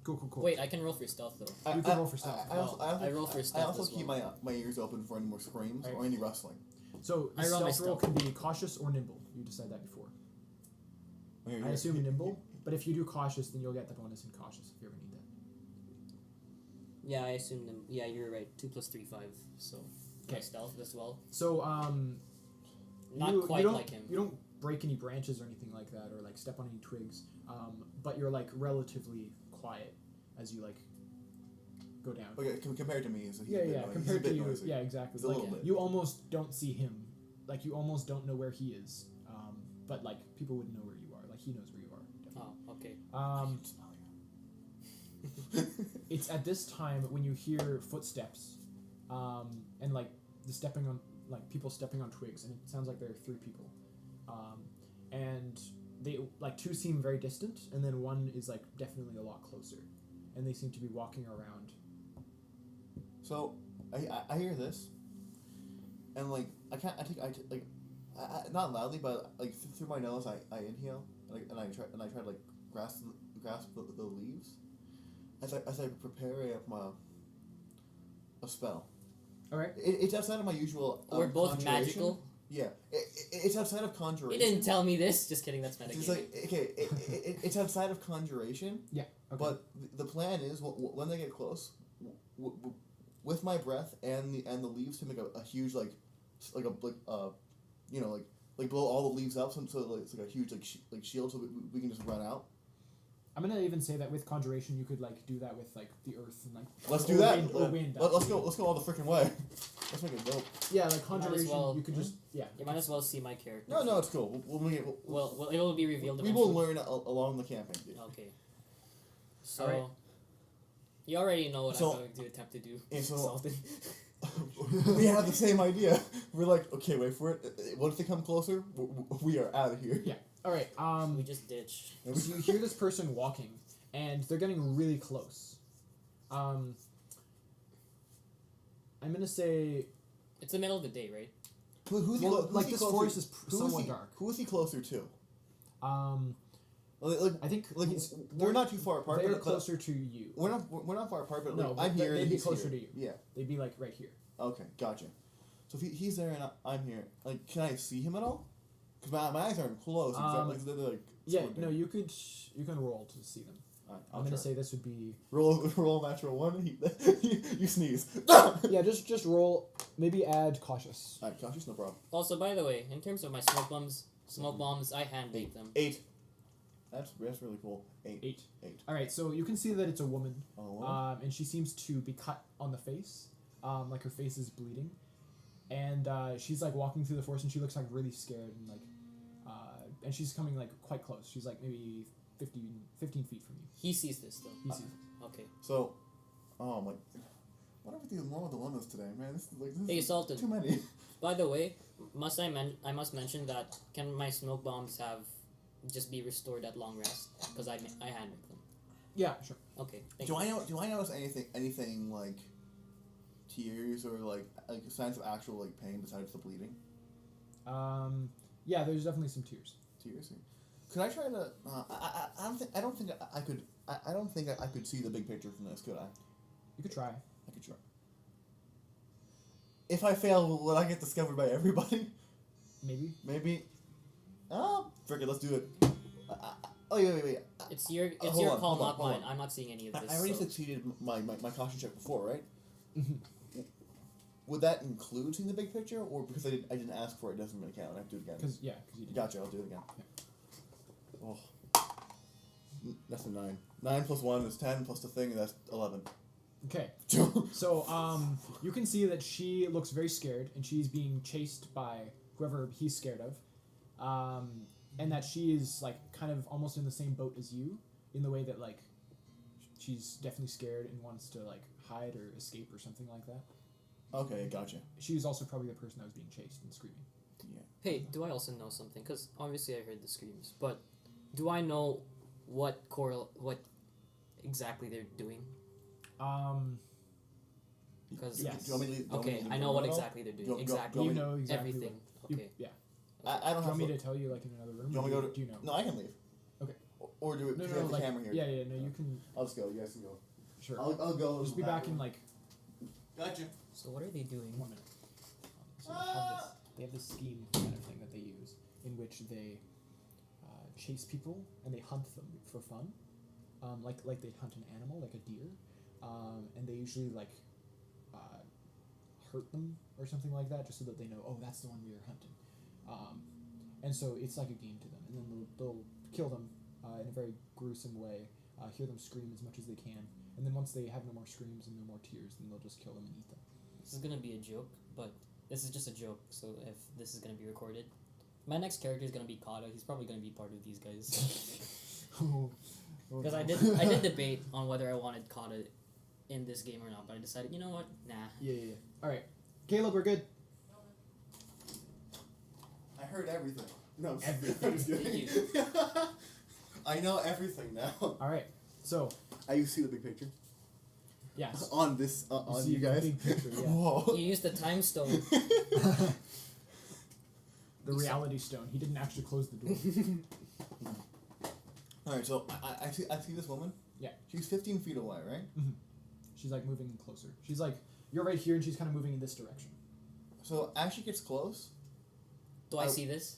Cool.
Wait, I can roll for stealth though.
You can roll for stealth.
I roll for
I
stealth
also
as
keep
well.
my ears open for any more screams
Right.
or any rustling.
So the
I roll my
stealth roll
stealth.
can be cautious or nimble. You decide that before. I assume nimble, but if you do cautious, then you'll get the bonus in cautious if you ever need that.
Yeah, I assume them. Yeah, you're right. 2 + 3 = 5. So my
Okay.
stealth as well.
So
Not
you
quite
don't,
like him.
You don't break any branches or anything like that, or like step on any twigs. But you're like relatively quiet as you like go down.
Okay, compared to me, so he's
Yeah,
a bit
yeah.
noisy.
Compared
he's a
to
bit
you,
noisy.
yeah, exactly.
It's a
Like
little bit.
you almost don't see him. Like you almost don't know where he is. But like people would know where you are. Like he knows where you are. Definitely.
Oh, okay.
I
Um,
can smell you.
it's at this time when you hear footsteps, and like the stepping on like people stepping on twigs, and it sounds like there are 3 people, and they like 2 seem very distant, and then 1 is like definitely a lot closer, and they seem to be walking around.
So I hear this, and like I not loudly, but like through my nose I inhale, like and I try to like grasp the leaves, as I prepare a spell.
All right.
It's outside of my usual.
We're both
conjuration.
magical.
Yeah, it's outside of
He
conjuration.
didn't tell me this. Just kidding. That's
It's
metagaming.
like okay, it's outside of conjuration.
Yeah. Okay.
But the plan is when they get close, with my breath and the leaves to make a huge like you know like blow all the leaves up so like, it's like a huge like shield so we can just run out.
I'm gonna even say that with conjuration, you could like do that with like the earth and like.
Let's
or
do that.
Wind,
Let's go all the freaking way. Let's make it dope.
Yeah, like conjuration,
well-
you could just
You might as well see my character.
No, it's cool. We'll make it.
Well, it will be revealed.
We will learn along the campaign, dude.
Okay. So,
Alright.
you already know what
So-
I'm going to attempt to do.
And so-
Sultan.
We have the same idea. We're like, okay, wait for it. What if they come closer? We are out of here.
Yeah. All right.
we just ditch.
So you hear this person walking, and they're getting really close. I'm gonna say,
It's the middle of the day, right?
Who's he
well,
who's
like
he
this
closer-
forest is
who
somewhat
he,
dark.
Who is he closer to? Like,
I think
like
he's-
we're not too far apart.
they're
but
closer to you.
We're not far apart, but
No,
like,
but
I'm here.
they'd
and
be
he's
closer
here.
to you.
Yeah.
They'd be like right here.
Okay, gotcha. So if he's there and I'm here, like, can I see him at all? Because my eyes aren't closed. Like, they're like.
Yeah.
squinting.
No, you can roll to see them.
Alright,
I'm
I'll
gonna
try.
say this would be
roll natural one. You sneeze.
yeah. Just roll. Maybe add cautious.
Alright, cautious, no problem.
Also, by the way, in terms of my smoke bombs, I hand make them.
8. That's really cool. 8.
8.
8.
All right. So you can see that it's a woman.
Oh. Well.
And she seems to be cut on the face, like her face is bleeding, and she's like walking through the forest, and she looks like really scared, and like, and she's coming like quite close. She's like maybe 15 feet from you.
He sees this though.
He sees
Okay.
So, oh my. What are these moral dilemmas today, man? This
Hey,
is
Sultan.
too many.
By the way, I must mention that can my smoke bombs just be restored at long rest? Because I hand make them.
Yeah, sure.
Okay. Thank
Do
you.
I notice anything like tears or like signs of actual like pain besides the bleeding?
Yeah, there's definitely some tears.
Tears. Could I try to? I don't think I could see the big picture from this. Could I?
You could try.
I could try. If I fail, will I get discovered by everybody?
Maybe.
Maybe. Oh, frick it, let's do it. Oh wait.
It's your
hold on,
call,
hold on,
not
hold
mine.
on.
I'm not seeing any of this.
I already
so-
succeeded my caution check before, right?
Mhm.
Would that include seeing the big picture, or because I didn't ask for it, it doesn't really count? I have to do it again.
Because you did.
Gotcha, I'll do it again. Oh. That's a 9. 9 plus 1 is 10, plus the thing, that's 11.
Okay. So you can see that she looks very scared, and she's being chased by whoever he's scared of, and that she is like kind of almost in the same boat as you, in the way that like she's definitely scared and wants to like hide or escape or something like that.
Okay, gotcha.
She was also probably the person that was being chased and screaming.
Yeah.
Hey, do I also know something? Because obviously I heard the screams, but do I know what exactly they're doing? Because
Yes.
Do you want me to leave- do you want me
okay,
to
I
leave
know
the
what
room at all?
exactly they're doing.
Do you-
Exactly.
You know exactly
everything.
You-
Okay.
yeah.
I don't
Do you
have
want me
to.
to tell you like in another room?
Do you want me
or
to go to?
do you know?
No, I can leave.
Okay.
Or do it?
No,
do you have the
like
camera here?
yeah, no, you can.
I'll just go. You guys can go.
Sure.
I'll go.
Just be back in like
Gotcha.
So what are they doing?
1 minute. So they have this scheme kind of thing that they use in which they chase people and they hunt them for fun, like they hunt an animal, like a deer, and they usually like hurt them or something like that, just so that they know, oh, that's the one we are hunting, and so it's like a game to them, and then they'll kill them in a very gruesome way, hear them scream as much as they can, and then once they have no more screams and no more tears, then they'll just kill them and eat them.
This is gonna be a joke, but this is just a joke. So if this is gonna be recorded, my next character is gonna be Kata. He's probably gonna be part of these guys. Because I did debate on whether I wanted Kata in this game or not, but I decided, you know what, nah.
Yeah. All right, Caleb, we're good.
I heard everything. No,
Everything.
I'm just kidding. I know everything now.
All right, so
I see the big picture
yes,
on this on
see
you
the
guys.
big picture, yeah.
Whoa.
You used the time stone.
The reality stone. He didn't actually close the door.
All right, so I see this woman.
Yeah.
She's 15 feet away, right?
She's like moving closer. She's like, you're right here, and she's kind of moving in this direction.
So as she gets close,
Do I see this?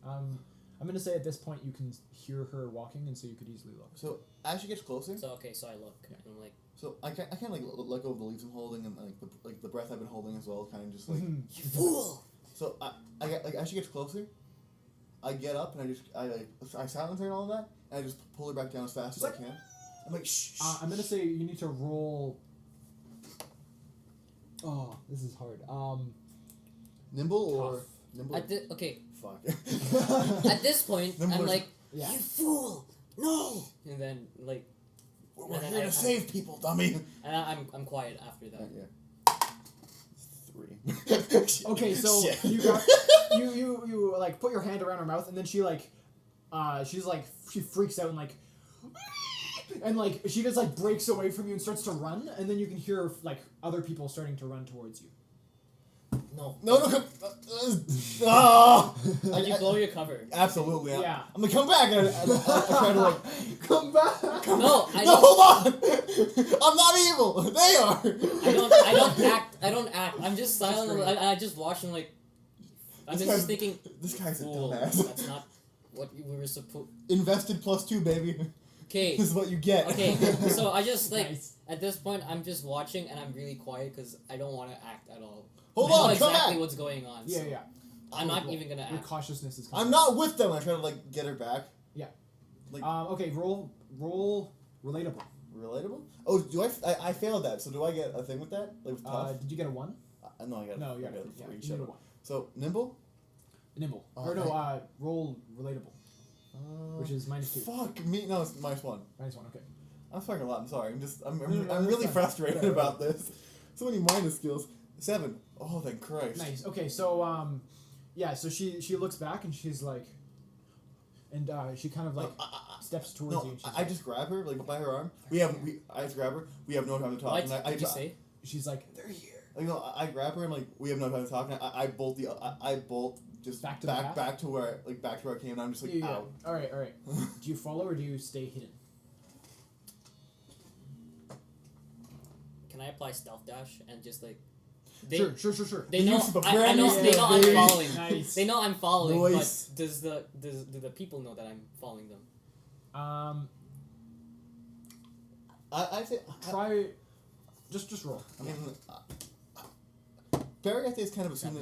I'm gonna say at this point you can hear her walking, and so you could easily look.
So as she gets closer,
So okay, so I look.
Yeah.
And I'm like,
so I can't like let go of the leaves I'm holding and like the breath I've been holding as well. Kind of just like
you fool!
so I get like as she gets closer, I get up and I silence her and all of that, and I just pull her back down as fast as I can. I'm like shh.
I'm gonna say you need to roll. Oh, this is hard.
Nimble or
Tough.
nimble.
Okay,
Fuck.
at this point,
Nimble
I'm
is-
like,
Yeah.
you fool! No! And then like,
We're
And then
here
I-
to save people, dummy.
and I'm quiet after that.
Yeah. 3.
Okay, so
Shit.
you got you like put your hand around her mouth, and then she freaks out and like she just like breaks away from you and starts to run, and then you can hear like other people starting to run towards you.
No.
No. Ah!
Did you blow your cover?
Absolutely.
Yeah.
I'm gonna come back and I try to like
Come back.
No, I
no,
don't.
hold on. I'm not evil. They are.
I don't act. I'm just silent. I just watch and like. I'm
This
just
guy's-
thinking.
This guy's a
Fool.
dumbass.
That's not what we were supposed.
Invested +2, baby.
Okay.
This is what you get.
Okay. So I just like
Nice.
at this point I'm just watching and I'm really quiet because I don't want to act at all.
Hold
I know
on, come
exactly
back.
what's going on.
Yeah,
so
yeah.
I'm not
Roll.
even gonna
Your
act.
cautiousness is coming.
I'm not with them. I try to like get her back.
Okay, roll relatable.
Relatable? Oh, do I failed that. So do I get a thing with that? Like with tough?
Did you get a 1?
No, I got.
No, you
I
got
got
a 3. Yeah,
a 3.
you
Shut
need a
up.
1.
So nimble.
Nimble.
Oh,
Or no,
okay.
roll relatable, which is -2.
Fuck me. No, it's -1.
-1. Okay.
I'm fucking a lot. I'm sorry. I'm
No,
I'm
that's
really
fine.
frustrated
Whatever.
about this. So many minus skills. 7. Oh, thank Christ.
Nice. Okay, so yeah, so she looks back and she's like, and she kind of like steps towards you.
No,
And she's
I just grab her like by her arm. I just grab her. We have no time to talk.
What
And
did you say?
she's like, they're here.
Like, no, I grab her and like we have no time to talk. And I bolt I bolt just
Back to the path?
back to where I came. And I'm just like
Yeah.
out.
All right. Do you follow or do you stay hidden?
Can I apply stealth dash and just like?
Sure.
They know.
Use the
I know.
brand
They
new
know I'm
baby.
following.
Nice.
They know I'm following.
Nice.
But do the people know that I'm following them?
I say
Try. Just roll.
I mean, Barry, I think is kind of assume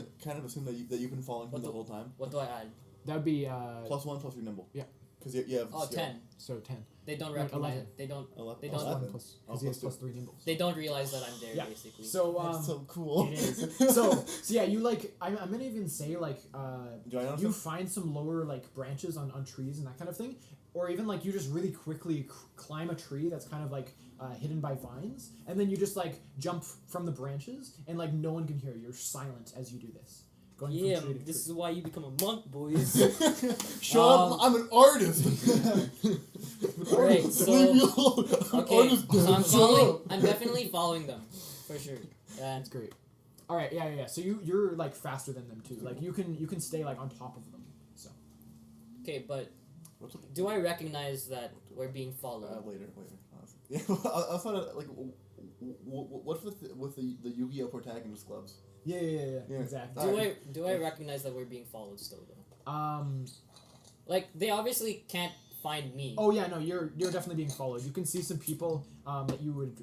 that you've been following him
What
the
the-
whole time.
What do I add?
That would be
+1 plus your nimble.
Yeah.
Because you have.
Oh,
skill.
10.
so 10.
They don't
No,
recognize
11.
it. They don't. They
Plus
don't-
1
11.
plus
Oh,
because he has
plus
+3 nimbles.
They don't realize that I'm there.
Yeah.
Basically.
So
That's so cool.
it is. So yeah, you like I'm gonna even say like
Do I know
you
something?
find some lower like branches on trees and that kind of thing, or even like you just really quickly climb a tree that's kind of like hidden by vines, and then you just like jump from the branches and like no one can hear you. You're silent as you do this. Going
Yeah,
from tree to
this
tree.
is why you become a monk, boys.
Shut up! I'm an artist.
Alright, so-
Leave me alone. I'm an
Okay,
artist.
so I'm
Shut
following.
up.
I'm definitely following them, for sure. And
That's great. All right, yeah. So you're like faster than them too. Like you can stay like on top of them. So
okay, but
What's up?
do I recognize that we're being followed?
Later. Honestly. Yeah, I was trying to like, what's with the Yu-Gi-Oh protagonist gloves?
yeah,
Yeah.
exactly.
Do I recognize that we're being followed still though?
Um.
Like they obviously can't find me.
Oh yeah, no, you're definitely being followed. You can see some people that you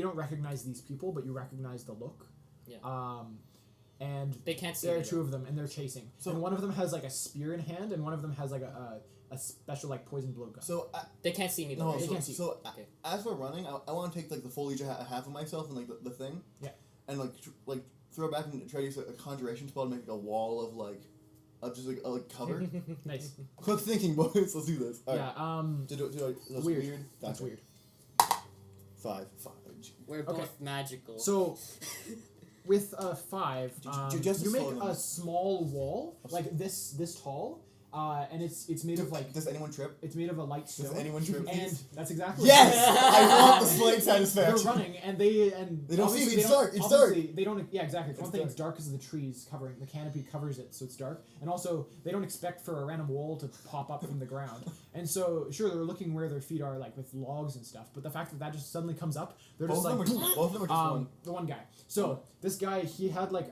don't recognize these people, but you recognize the look.
Yeah.
And
They can't see
there
me.
are two of them, and they're chasing.
So-
and one of them has like a spear in hand, and one of them has like a special like poison blowgun.
So
They can't see me though.
no,
right?
They
so,
can't see.
so
Okay.
as we're running, I want to take like the foliage half of myself and like the thing.
Yeah.
And like throw it back and try to use a conjuration spell to make like a wall of like, just like a cover.
Nice.
Quick thinking, boys. Let's do this. All right.
Yeah.
That's
Weird.
weird.
That's
Gotcha.
weird.
5.
We're both
Okay.
magical.
So, with a 5,
Just
you
a
make
slow
a
one.
small wall like this tall, and it's made of like
Does anyone trip?
it's made of a light stone.
Does anyone trip?
And that's exactly
Yes,
what
I want the slight
they're
satisfaction.
running, and they
don't see
obviously
me,
they
it's
don't-
dark, it's
obviously They don't. Yeah, exactly. For one
It's
thing,
dark.
it's dark because of the trees covering the canopy covers it, so it's dark. And also, they don't expect for a random wall to pop up from the ground. And so, sure, they're looking where their feet are, like with logs and stuff. But the fact that just suddenly comes up, they're
Both
just
of them
like
are both of them are just one.
the one guy. So this guy, he had like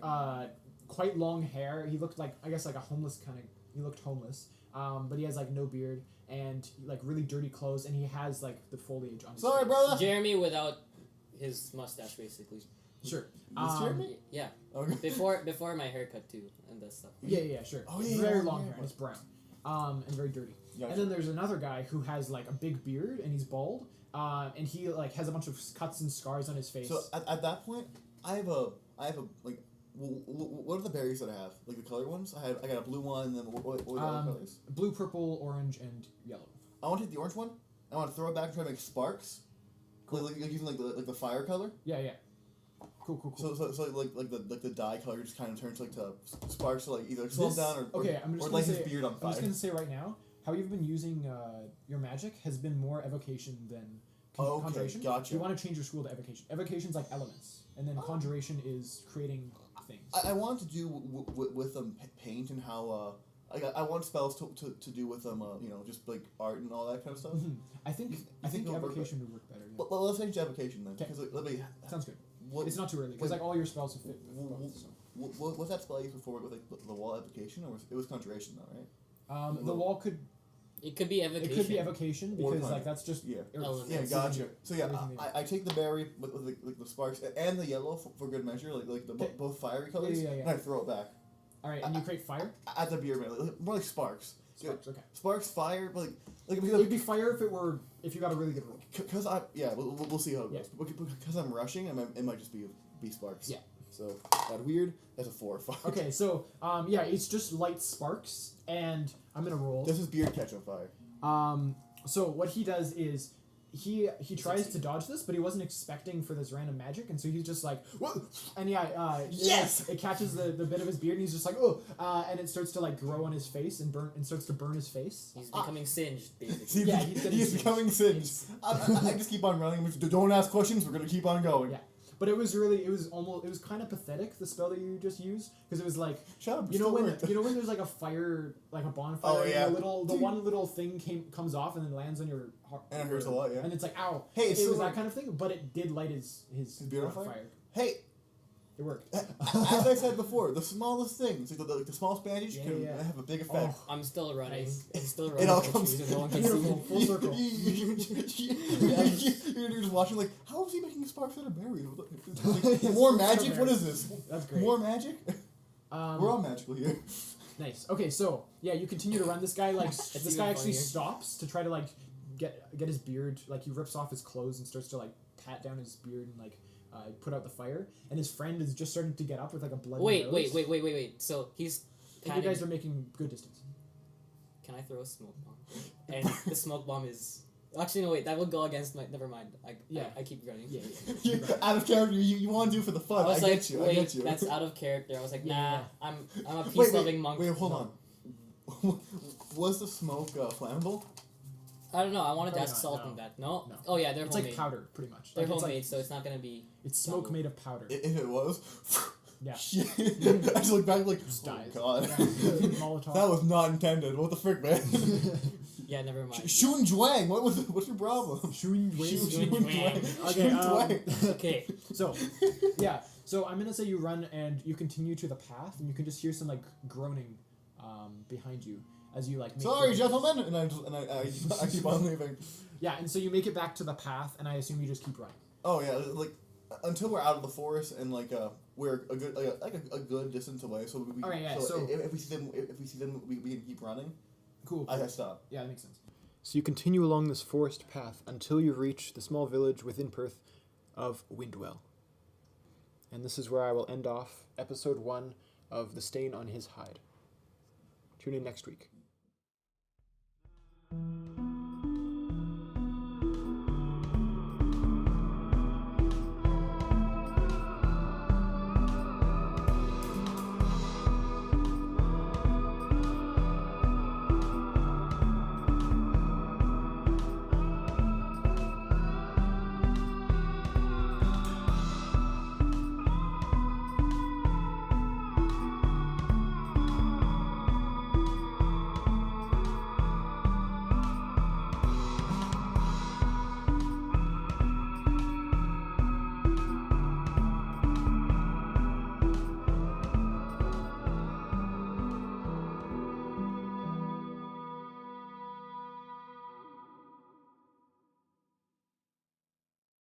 quite long hair. He looked like, I guess, like a homeless kind of. He looked homeless. But he has like no beard and like really dirty clothes, and he has like the foliage on his
Sorry,
face.
brother.
Jeremy without his mustache, basically.
Sure.
This Jeremy?
Yeah.
Okay.
Before my haircut too, and that stuff.
Yeah, sure.
Oh, yeah,
Very
yeah,
long
yeah.
hair, and it's brown. And very dirty.
Gotcha.
And then there's another guy who has like a big beard and he's bald. And he like has a bunch of cuts and scars on his face.
So at that point, I have a like. What are the berries that I have? Like the colored ones? I got a blue one, and then what are the other colors?
Blue, purple, orange, and yellow.
I want to take the orange one. I want to throw it back and try to make sparks. Cool. Like using like the fire color.
Yeah. Cool.
So like the dye color just kind of turns like to sparks to like either slow him down or
okay, I'm just
or
gonna
light
say,
his beard on
I'm
fire.
just gonna say right now, how you've been using your magic has been more evocation than
Okay,
conjuration.
gotcha.
You want to change your school to evocation. Evocation's like elements, and then conjuration is creating things.
I wanted to do with paint and how I want spells to do with just like art and all that kind of stuff.
I think
it'll work
evocation would work better. Yeah.
Well, let's change evocation then.
Okay.
Because let me.
Sounds good.
What,
It's not too early because
wait.
like all your spells will fit. With both, so.
Was that spell used before with like the wall evocation, or it was conjuration though, right?
The wall could
It could be evocation.
it could be evocation
Or
because
conjure.
like that's just
Yeah.
earth.
Elements.
Yeah,
It's
gotcha. So yeah,
everything they
I take the berry with the sparks and the yellow for good measure, like the
Okay.
both fiery colors,
Yeah.
and I throw it back
All right, and you create fire.
at the beer man, like, more like sparks.
Sparks. Okay.
Sparks, fire, but like
It'd be fire if you got a really good roll.
because we'll see how it goes. Because I'm rushing, it might just be sparks.
Yeah.
So that weird. That's a 4 or 5.
Okay, so it's just light sparks, and I'm gonna roll.
Does his beard catch on fire?
So what he does is he tries to dodge this, but he wasn't expecting for this random magic, and so he's just like, whoa! And
Yes!
it catches the bit of his beard, and he's just like, oh, and it starts to like grow on his face and starts to burn his face.
He's becoming singed, basically.
Yeah, he's getting
he's
singed.
becoming singed. I just keep on running. Don't ask questions. We're gonna keep on going.
Yeah. But it was kind of pathetic, the spell that you just used, because it was like,
Shut up.
you know when
worked.
there's like a fire, like a bonfire,
Oh, yeah.
and the one little thing comes off and then lands on your heart,
And it hurts a lot, yeah.
and it's like, ow.
Hey,
it
so
was
like-
that kind of thing, but it did light his
beard on fire? Hey,
It worked.
as I said before, the smallest things, like the smallest bandage,
Yeah,
can
yeah.
have a big effect.
Oh,
I'm still running.
Nice.
I'm still running.
It all
for
comes.
trees and no one can
Beautiful.
see.
Full circle.
You're just watching like, how is he making sparks out of berries? Like, more magic? What is this?
That's great.
More magic? We're all magical here.
Nice. Okay, so yeah, you continue to run. This guy this
even
guy actually
funnier.
stops to try to like get his beard. Like he rips off his clothes and starts to like pat down his beard and like put out the fire. And his friend is just starting to get up with like a bloody nose.
Wait. So he's.
And you
patting-
guys are making good distance.
Can I throw a smoke bomb? And the smoke bomb is. Actually, no, wait. That will go against my. Never mind. I keep running.
Yeah.
Out of character, you want to do it for the fun.
I was like,
get you.
wait,
I get you.
that's out of character. I was like,
Yeah,
nah,
yeah.
I'm a peace-loving monk.
Wait, hold on. Was the smoke flammable?
I don't know. I wanted to
Probably
ask
not,
Sultan
no.
that. No?
No.
Oh yeah, they're
It's
homemade.
like powder, pretty much.
They're
Like, it's
homemade,
like,
so it's not gonna be.
it's smoke
double.
made of powder.
If it was,
Yeah.
shit. I just look back like,
Just
oh
dies.
god,
Yeah. Molotov.
that was not intended. What the frick, man?
Yeah, never mind.
Shun Juang, what's your problem?
Shooing waves.
Shun Juang.
Okay.
Shun Juang.
Okay.
So, yeah. So I'm gonna say you run and you continue to the path, and you can just hear some like groaning, behind you as you like. Make
Sorry,
the-
gentlemen, and I keep on leaving.
Yeah, and so you make it back to the path, and I assume you just keep running.
Oh yeah, like until we're out of the forest and like we're a good a good distance away. So we
Alright, yeah,
so
so-
if we see them we can keep running.
Cool.
I stop.
Yeah, that makes sense.
So you continue along this forest path until you reach the small village within Perth of Windwell. And this is where I will end off episode 1 of The Stain on His Hide. Tune in next week.